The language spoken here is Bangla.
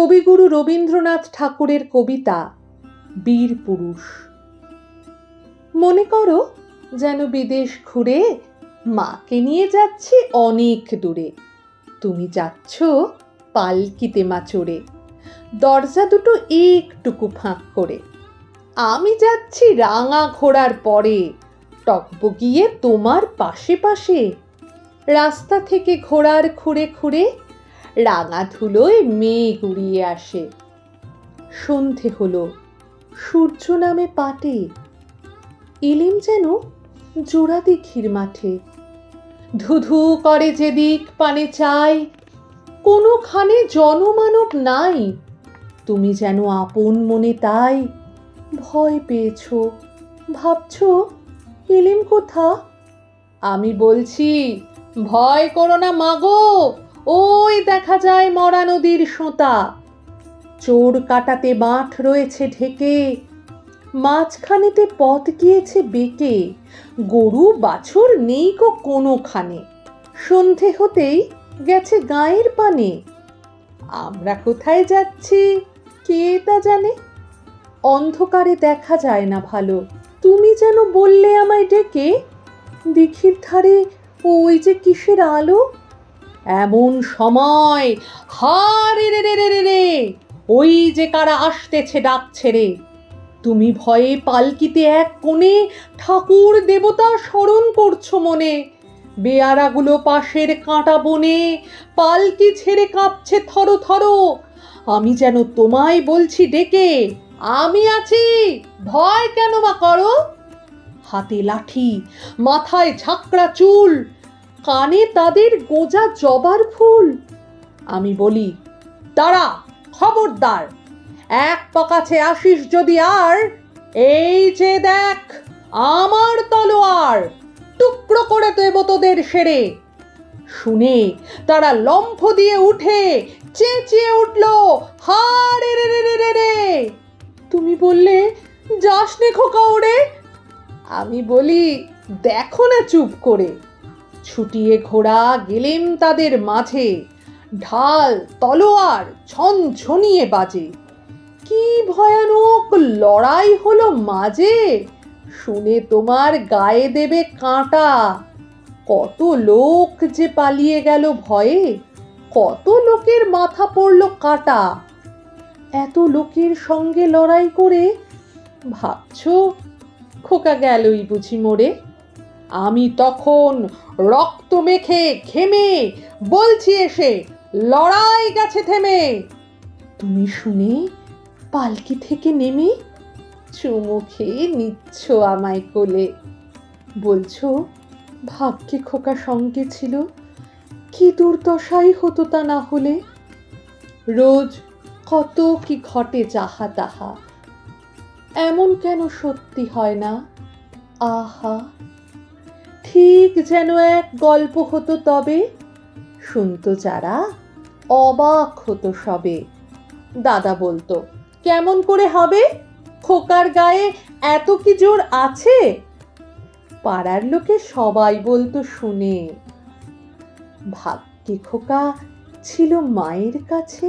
কবিগুরু রবীন্দ্রনাথ ঠাকুরের কবিতা বীর পুরুষ। মনে করো যেন বিদেশ ঘুরে মাকে নিয়ে যাচ্ছি অনেক দূরে। তুমি যাচ্ছ পালকিতে মা চড়ে, দরজা দুটো একটুকু ফাঁক করে। আমি যাচ্ছি রাঙা ঘোড়ার পরে, টকবগিয়ে তোমার পাশে পাশে। রাস্তা থেকে ঘোড়ার খুঁড়ে খুঁড়ে রাঙা ধুলোয় মেঘ উড়িয়ে আসে। সন্ধে হলো, সূর্য নামে পাটে, এলিম যেন জোড়া দিঘির মাঠে। ধুধু করে যেদিক পানে চাই, কোনোখানে জনমানব নাই। তুমি যেন আপন মনে তাই ভয় পেয়েছ, ভাবছ এলিম কোথা? আমি বলছি, ভয় করো না মাগো, ওই দেখা যায় মরা নদীর সোঁতা। চোর কাটাতে মাঠ রয়েছে ঢেকে, মাঝখানেতে পথ গিয়েছে বেঁকে। গরু বাছুর নেই গো কোনোখানে, সন্ধে হতেই গেছে গায়ের পানে। আমরা কোথায় যাচ্ছি কে তা জানে, অন্ধকারে দেখা যায় না ভালো। তুমি যেন বললে আমায় ডেকে, দিঘির ধারে ওই যে কিসের আলো। এমন সময় হারে রে রে রে রে রে, ওই যে কারা আসতেছে ডাক ছেড়ে। তুমি ভয়ে পালকিতে এক কোণে ঠাকুর দেবতা স্মরণ করছো মনে। বেয়ারাগুলো পাশের কাঁটা বনে পালকি ছেড়ে কাঁপছে থরো থরো। আমি যেন তোমায় বলছি ডেকে, আমি আছি, ভয় কেন বা করো। হাতে লাঠি, মাথায় ঝাঁকড়া চুল, কানে তাদের গোজা জবার ফুল। আমি বলি, দাঁড়া, খবরদার, এক পা কাছে আসিস যদি আর, এই যে দেখ আমার তলোয়ার, টুকরো করে দেব তোদের সেরে। শুনে তারা লম্ফ দিয়ে উঠে চেঁচিয়ে উঠল, হারে রে রে রে রে রে। তুমি বললে, যাস নে খোকা ওরে। আমি বলি, দেখো না চুপ করে। ছুটিয়ে ঘোড়া গেলেম তাদের মাঝে, ঢাল তলোয়ার ঝনঝনিয়ে বাজে। কি ভয়ানক লড়াই হলো মাঝে, শুনে তোমার গায়ে দেবে কাঁটা। কত লোক যে পালিয়ে গেল ভয়ে, কত লোকের মাথা পড়ল কাটা। এত লোকের সঙ্গে লড়াই করে ভাবছো খোকা গেলই বুঝি মরে। আমি তখন রক্ত মেখে ঘেমে বলছি এসে, লড়াই গেছে থেমে। তুমি শুনে পালকি থেকে নেমে চুমু খেয়ে নিচ্ছ আমায় কোলে। বলছো ভাগ্যে খোকা সঙ্গে ছিল, কি দুর্দশাই হতো তা না হলে। রোজ কত কি ঘটে যাহা তাহা, এমন কেন সত্যি হয় না। আহা, ঠিক যেন এক গল্প হতো তবে, শুনতো যারা অবাক হতো সবে। দাদা বলতো, কেমন করে হবে, খোকার গায়ে এত কি জোর আছে। পাড়ার লোকে সবাই বলতো শুনে, ভাগ্যে খোকা ছিল মায়ের কাছে।